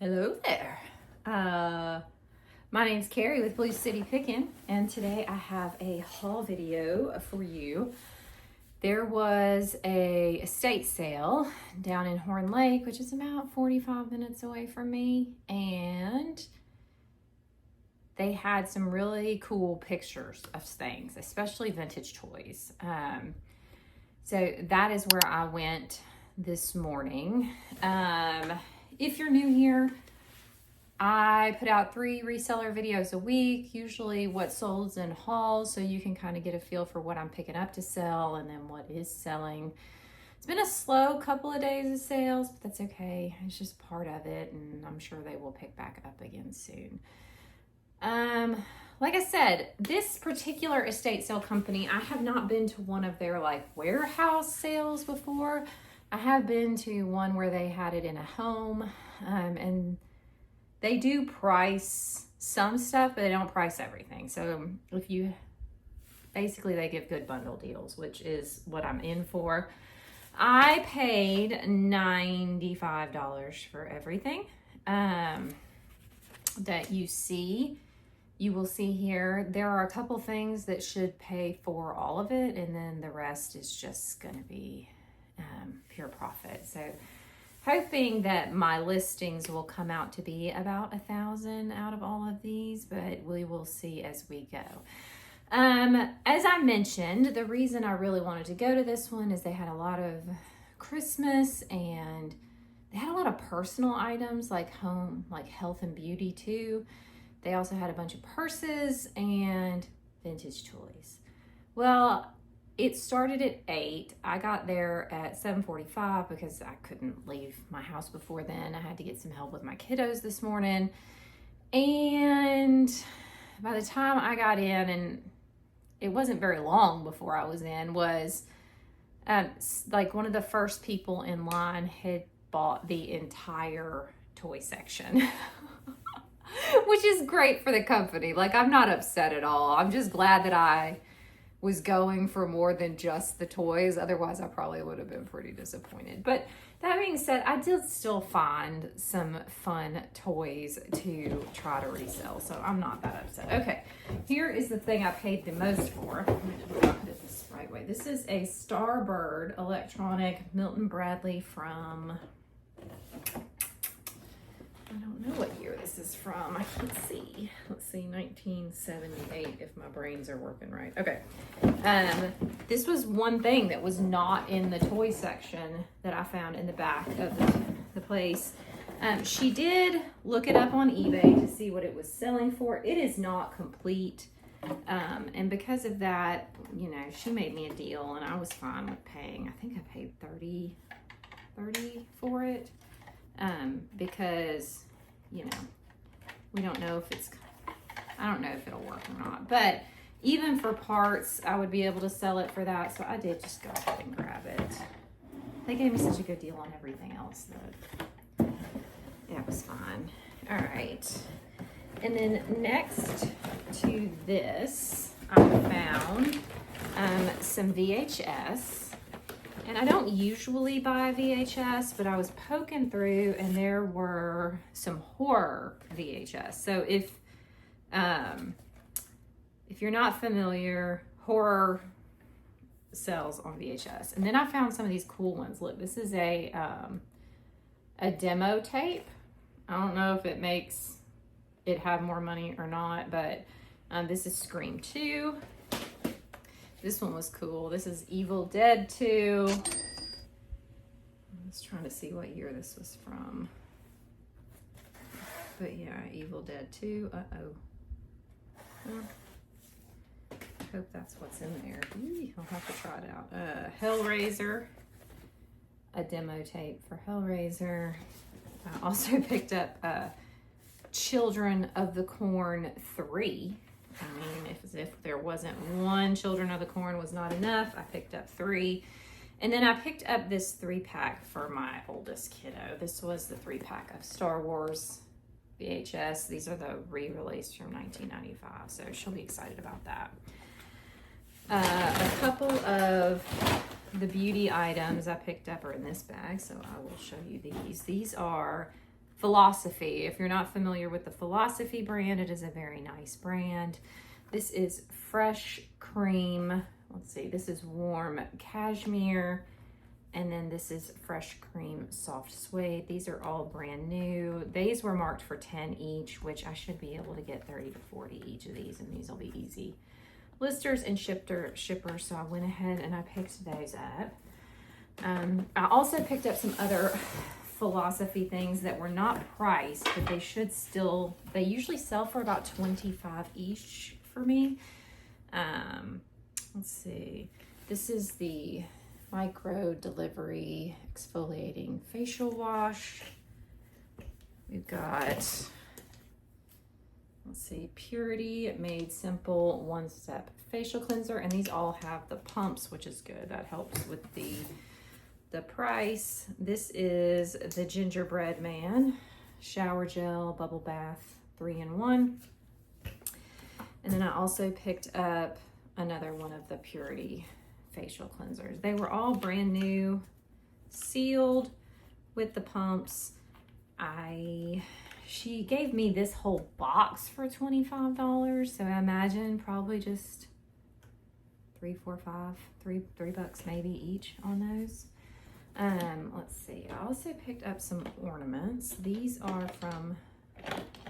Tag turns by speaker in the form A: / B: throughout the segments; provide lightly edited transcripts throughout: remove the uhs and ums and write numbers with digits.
A: Hello there. My name's Carrie with Blue City Pickin, and today I have a haul video for you. There was a estate sale down in Horn Lake, which is about 45 minutes away from me, and they had some really cool pictures of things, especially vintage toys. So that is where I went this morning. If you're new here, I put out 3 reseller videos a week, usually what solds in hauls, so you can kind of get a feel for what I'm picking up to sell and then what is selling. It's been a slow couple of days of sales, but that's okay. It's just part of it, and I'm sure they will pick back up again soon. Like I said, this particular estate sale company, I have not been to one of their like warehouse sales before. I have been to one where they had it in a home, and they do price some stuff, but they don't price everything. So if you, basically they give good bundle deals, which is what I'm in for. I paid $95 for everything that you see. You will see here, there are a couple things that should pay for all of it, and then the rest is just gonna be pure profit. So hoping that my listings will come out to be about 1,000 out of all of these, but we will see as we go. As I mentioned, the reason I really wanted to go to this one is they had a lot of Christmas, and they had a lot of personal items like home, like health and beauty too. They also had a bunch of purses and vintage toys. Well, it started at 8. I got there at 7:45 because I couldn't leave my house before then. I had to get some help with my kiddos this morning. And by the time I got in, and it wasn't very long before I was in, was like one of the first people in line had bought the entire toy section. Which is great for the company. Like, I'm not upset at all. I'm just glad that I was going for more than just the toys. Otherwise, I probably would have been pretty disappointed. But that being said, I did still find some fun toys to try to resell. So I'm not that upset. Okay, here is the thing I paid the most for. Let me put it this right way. This is a Starbird electronic Milton Bradley from... I don't know what year this is from. I can't see. Let's see, 1978 if my brains are working right. Okay. This was one thing that was not in the toy section that I found in the back of the place. She did look it up on eBay to see what it was selling for. It is not complete. And because of that, you know, she made me a deal and I was fine with paying. I think I paid $30 for it. Because, you know, we don't know if I don't know if it'll work or not, but even for parts, I would be able to sell it for that. So I did just go ahead and grab it. They gave me such a good deal on everything else that it was fine. All right. And then next to this, I found, some VHS. And I don't usually buy VHS, but I was poking through and there were some horror VHS. So if you're not familiar, horror sells on VHS. And then I found some of these cool ones. Look, this is a demo tape. I don't know if it makes it have more money or not, but this is Scream 2. This one was cool. This is Evil Dead 2. I was trying to see what year this was from. But yeah, Evil Dead 2. Uh-oh. I hope that's what's in there. I'll have to try it out. Hellraiser. A demo tape for Hellraiser. I also picked up Children of the Corn 3. I mean, if there wasn't one, Children of the Corn was not enough. I picked up 3. And then I picked up this 3-pack for my oldest kiddo. This was the 3-pack of Star Wars VHS. These are the re-released from 1995, so she'll be excited about that. A couple of the beauty items I picked up are in this bag, so I will show you these. These are Philosophy. If you're not familiar with the Philosophy brand, it is a very nice brand. This is fresh cream. Let's see, this is warm cashmere. And then this is fresh cream soft suede. These are all brand new. These were marked for 10 each, which I should be able to get 30 to 40 each of these, and these will be easy listers and shippers. So I went ahead and I picked those up. I also picked up some other Philosophy things that were not priced, but they should still, they usually sell for about 25 each for me. Let's see. This is the micro delivery exfoliating facial wash. We've got, let's see, Purity Made Simple one-step facial cleanser, and these all have the pumps, which is good. That helps with the price. This is the Gingerbread Man shower gel bubble bath 3-in-1. And then I also picked up another one of the Purity facial cleansers. They were all brand new, sealed with the pumps. She gave me this whole box for $25, so I imagine probably just $3 bucks maybe each on those. Let's see, I also picked up some ornaments. These are from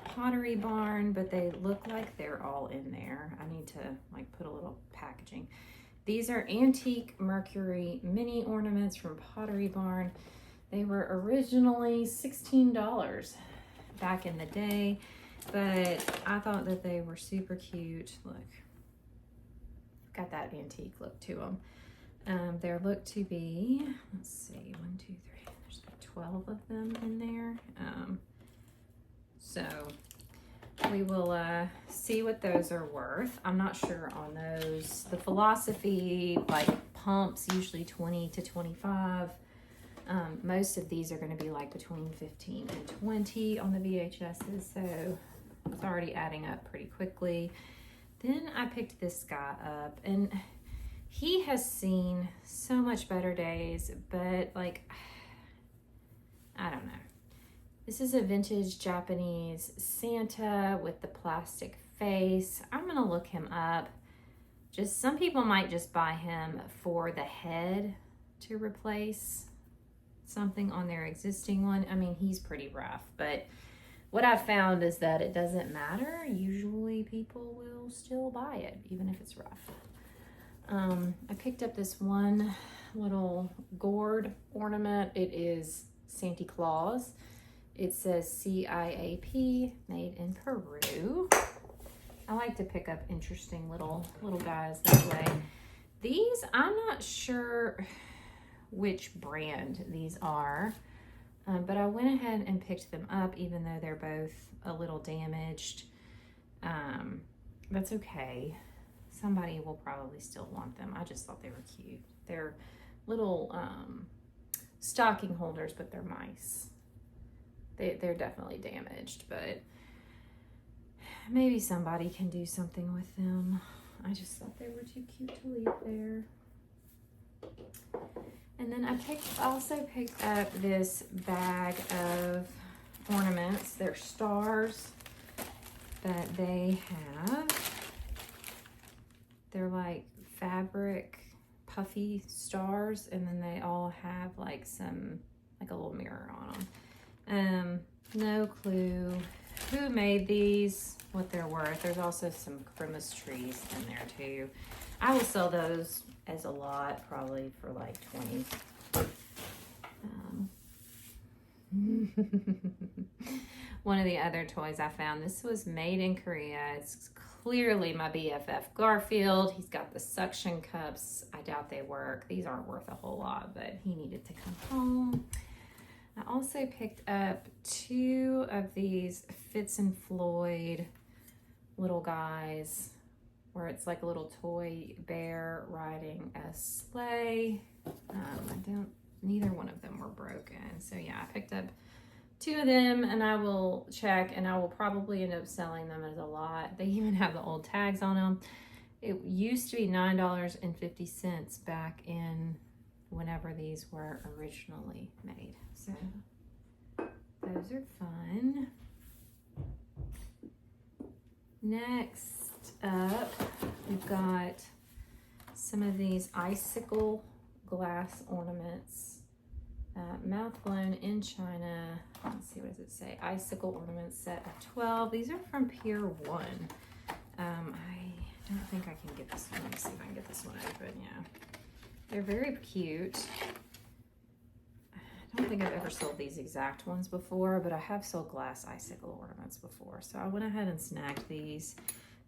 A: Pottery Barn, but they look like they're all in there. I need to like put a little packaging. These are antique Mercury mini ornaments from Pottery Barn. They were originally $16 back in the day, but I thought that they were super cute. Look, got that antique look to them. There look to be, let's see, 1, 2, 3, there's like 12 of them in there. So we will see what those are worth. I'm not sure on those. The Philosophy like pumps usually 20 to 25. Most of these are going to be like between 15 and 20 on the VHSs, so it's already adding up pretty quickly. Then I picked this guy up, and he has seen so much better days, but like, I don't know. This is a vintage Japanese Santa with the plastic face. I'm gonna look him up. Just some people might just buy him for the head to replace something on their existing one. I mean, he's pretty rough, but what I've found is that it doesn't matter. Usually people will still buy it, even if it's rough. I picked up this one little gourd ornament. It is Santa Claus. It says CIAP, made in Peru. I like to pick up interesting little guys that way. These, I'm not sure which brand these are, but I went ahead and picked them up even though they're both a little damaged. That's okay. Somebody will probably still want them. I just thought they were cute. They're little stocking holders, but they're mice. They're definitely damaged, but maybe somebody can do something with them. I just thought they were too cute to leave there. And then I also picked up this bag of ornaments. They're stars that they have. They're like fabric puffy stars, and then they all have like a little mirror on them. No clue who made these, what they're worth. There's also some Christmas trees in there too. I will sell those as a lot, probably for like 20. One of the other toys I found, this was made in Korea. It's clearly my BFF Garfield. He's got the suction cups. I doubt they work. These aren't worth a whole lot, but he needed to come home. I also picked up 2 of these Fitz and Floyd little guys, where it's like a little toy bear riding a sleigh. Neither one of them were broken. So yeah, I picked up 2 of them, and I will check, and I will probably end up selling them as a lot. They even have the old tags on them. It used to be $9.50 back in whenever these were originally made. So Those are fun. Next up, we've got some of these icicle glass ornaments. Mouth blown in China. Let's see, what does it say? Icicle ornaments set of 12. These are from Pier 1. I don't think I can get this one. Let me see if I can get this one open. Yeah. They're very cute. I don't think I've ever sold these exact ones before, but I have sold glass icicle ornaments before. So I went ahead and snagged these.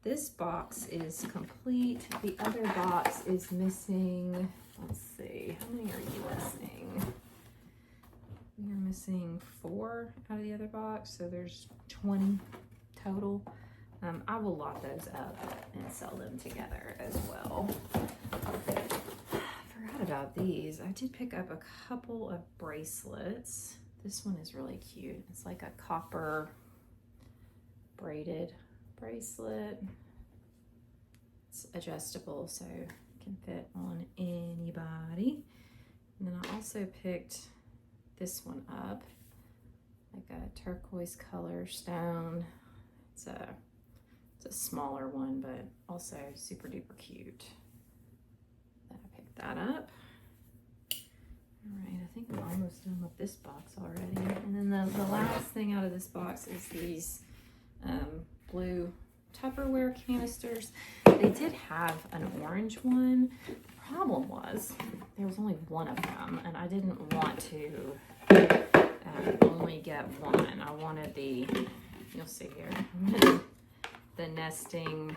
A: This box is complete. The other box is missing, let's see, how many are you missing? We are missing 4 out of the other box, so there's 20 total. I will lot those up and sell them together as well. I forgot about these. I did pick up a couple of bracelets. This one is really cute. It's like a copper braided bracelet. It's adjustable, so it can fit on anybody. And then I also picked this one up, like a turquoise color stone. It's a smaller one, but also super duper cute. Then I picked that up. All right, I think we're almost done with this box already. And then the last thing out of this box is these blue Tupperware canisters. They did have an orange one. The problem was there was only one of them, and I didn't want to only get one. I wanted you'll see here, the nesting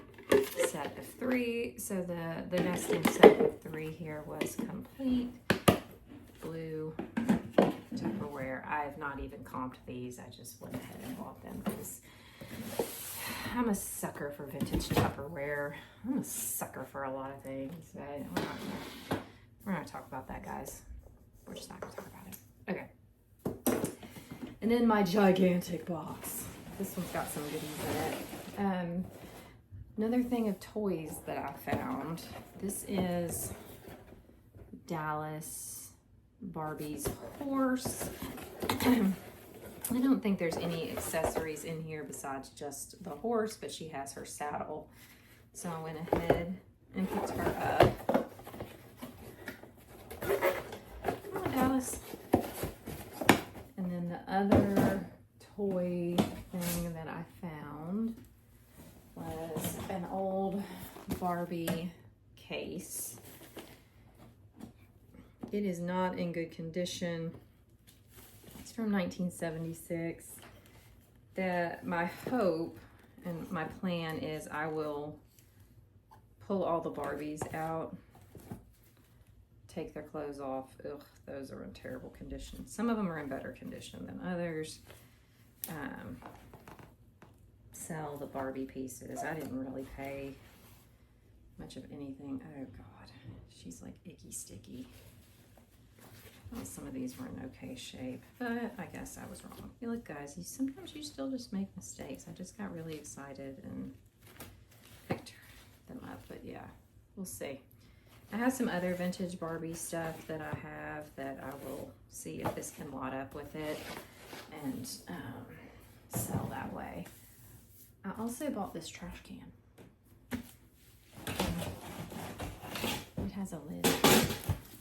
A: set of 3. So the nesting set of 3 here was complete. Blue Tupperware. I have not even comped these. I just went ahead and bought them because I'm a sucker for vintage Tupperware. I'm a sucker for a lot of things. But we're not gonna talk about that, guys. We're just not gonna talk about it. Okay. And then my gigantic box. This one's got some goodies in it. Another thing of toys that I found. This is Dallas Barbie's horse. I don't think there's any accessories in here besides just the horse, but she has her saddle. So I went ahead and picked her up. Come on, Dallas. And then the other toy thing that I found was an old Barbie case. It is not in good condition. It's from 1976. My hope and my plan is I will pull all the Barbies out, take their clothes off. Ugh, those are in terrible condition. Some of them are in better condition than others. Sell the Barbie pieces. I didn't really pay much of anything. Oh God, she's like icky sticky. Well, some of these were in okay shape, but I guess I was wrong. You look, guys, sometimes you still just make mistakes. I just got really excited and picked them up, but yeah, we'll see. I have some other vintage Barbie stuff that I have that I will see if this can lot up with it and sell that way. I also bought this trash can. It has a lid.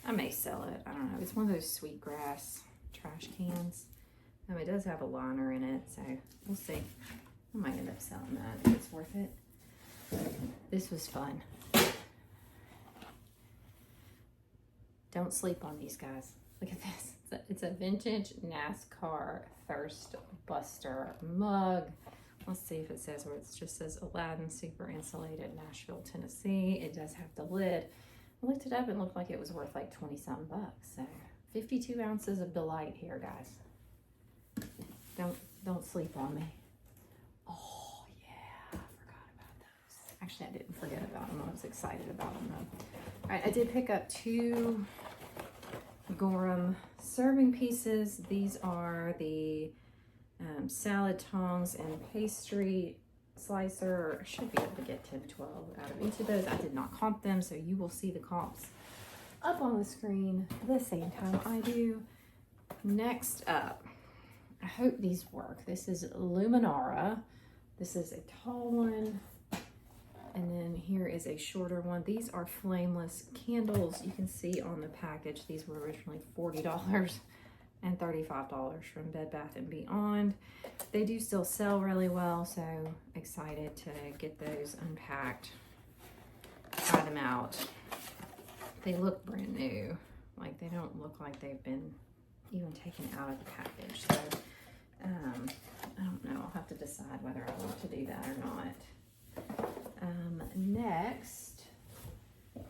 A: I may sell it. I don't know. It's one of those sweetgrass trash cans. It does have a liner in it, so we'll see. I might end up selling that if it's worth it. This was fun. Don't sleep on these, guys. Look at this. It's a vintage NASCAR Thirst Buster mug. Let's see if it says where it just says Aladdin Super Insulated, Nashville, Tennessee. It does have the lid. I looked it up and it looked like it was worth like 20-something bucks. So 52 ounces of delight here, guys. Don't sleep on me. Oh yeah, I forgot about those. Actually, I didn't forget about them. I was excited about them though. All right, I did pick up 2 Gorham serving pieces. These are the salad tongs and pastry slicer. I should be able to get 10 to 12 out of each of those. I did not comp them, so you will see the comps up on the screen the same time I do. Next up, I hope these work. This is Luminara. This is a tall one. And then here is a shorter one. These are flameless candles. You can see on the package, these were originally $40 and $35 from Bed Bath & Beyond. They do still sell really well, so excited to get those unpacked, try them out. They look brand new. Like, they don't look like they've been even taken out of the package. So, I don't know. I'll have to decide whether I want to do that or not. Next,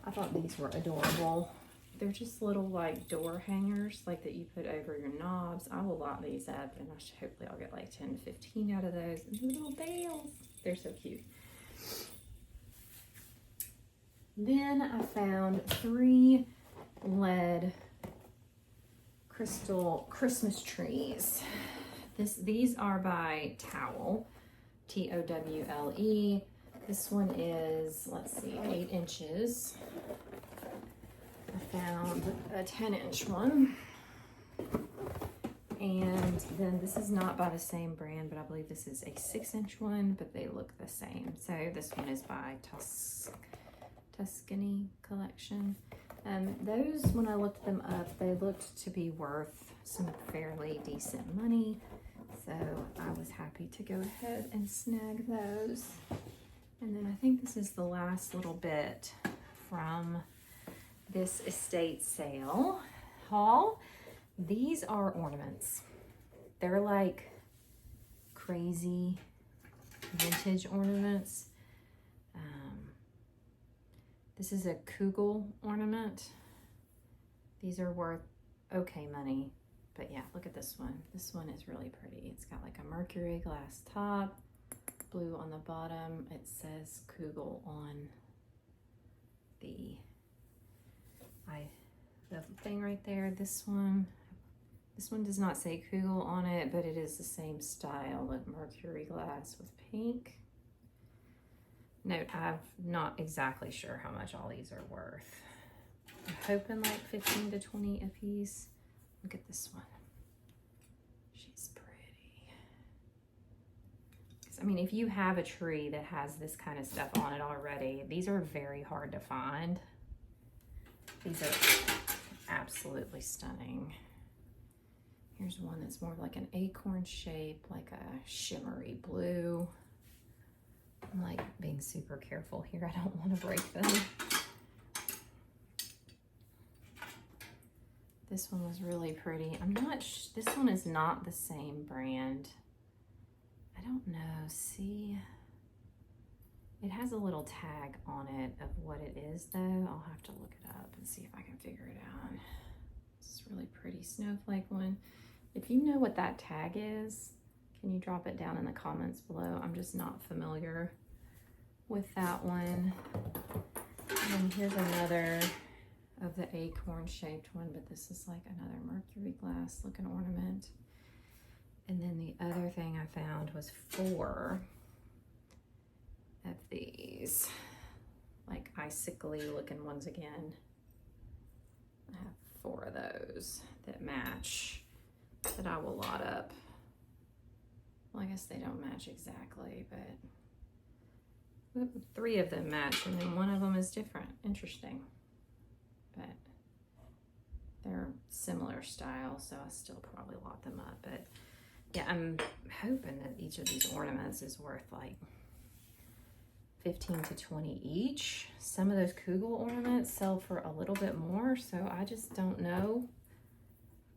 A: I thought these were adorable. They're just little like door hangers, like that you put over your knobs. I will lock these up, and hopefully I'll get like 10 to 15 out of those. And the little bells, they're so cute. Then I found 3 LED crystal Christmas trees. These are by Towel, Towle. This one is, let's see, 8 inches. I found a 10-inch one. And then this is not by the same brand, but I believe this is a 6-inch one, but they look the same. So this one is by Tuscany Collection. Those, when I looked them up, they looked to be worth some fairly decent money. So I was happy to go ahead and snag those. And then I think this is the last little bit from this estate sale haul. These are ornaments. They're like crazy vintage ornaments. This is a Kugel ornament. These are worth okay money. But yeah, look at this one. This one is really pretty. It's got like a mercury glass top, blue on the bottom. It says Kugel on the thing right there. This one does not say Kugel on it, but it is the same style, like mercury glass with pink. Note, I'm not exactly sure how much all these are worth. I'm hoping like 15 to 20 a piece. Look at this one. She's pretty. I mean, if you have a tree that has this kind of stuff on it already, these are very hard to find. These are absolutely stunning. Here's one that's more like an acorn shape, like a shimmery blue. I'm like being super careful here. I don't want to break them. This one was really pretty. I'm not this one is not the same brand. I don't know. See, it has a little tag on it of what it is though. I'll have to look it up and see if I can figure it out. This is really pretty snowflake one. If you know what that tag is, can you drop it down in the comments below? I'm just not familiar with that one. And then here's another of the acorn shaped one, but this is like another mercury glass looking ornament. And then the other thing I found was 4 of these, like icicle-y looking ones again. I have 4 of those that match, that I will lot up. Well, I guess they don't match exactly, but 3 of them match, and then 1 of them is different. Interesting. But they're similar style, so I still probably lot them up. But yeah, I'm hoping that each of these ornaments is worth like 15 to 20 each. Some of those Kugel ornaments sell for a little bit more, so I just don't know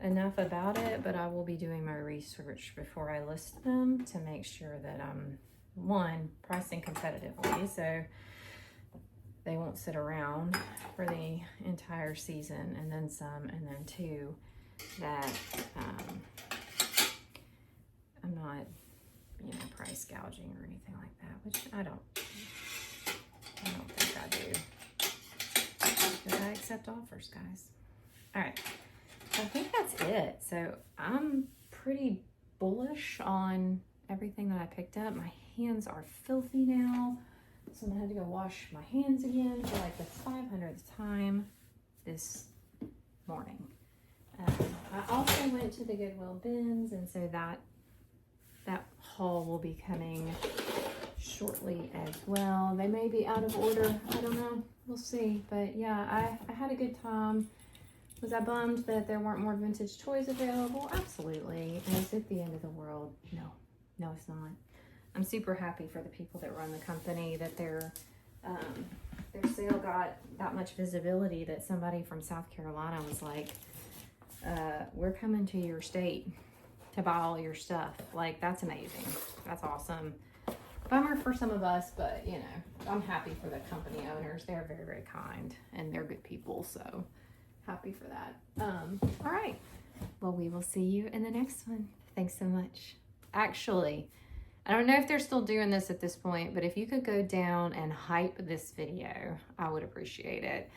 A: enough about it, but I will be doing my research before I list them to make sure that I'm, 1, pricing competitively, so they won't sit around for the entire season, and then some, and then 2, that I'm not, price gouging or anything like that, which I don't think I do, because I accept offers, guys. All right, so I think that's it. So I'm pretty bullish on everything that I picked up. My hands are filthy now, so I'm gonna have to go wash my hands again for like the 500th time this morning. I also went to the Goodwill bins, and so that haul will be coming shortly as well. They may be out of order. I don't know. We'll see. But yeah, I had a good time. Was I bummed that there weren't more vintage toys available? Absolutely. Is it the end of the world? No. No, it's not. I'm super happy for the people that run the company, that their sale got that much visibility, that somebody from South Carolina was like, we're coming to your state to buy all your stuff. Like, that's amazing. That's awesome. Bummer for some of us, but you know, I'm happy for the company owners. They're very, very kind and they're good people. So happy for that. All right. Well, we will see you in the next one. Thanks so much. Actually, I don't know if they're still doing this at this point, but if you could go down and hype this video, I would appreciate it.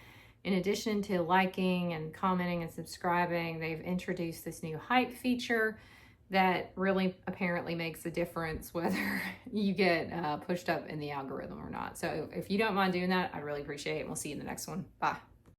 A: In addition to liking and commenting and subscribing, they've introduced this new hype feature that really apparently makes a difference whether you get pushed up in the algorithm or not. So if you don't mind doing that, I'd really appreciate it. We'll see you in the next one. Bye.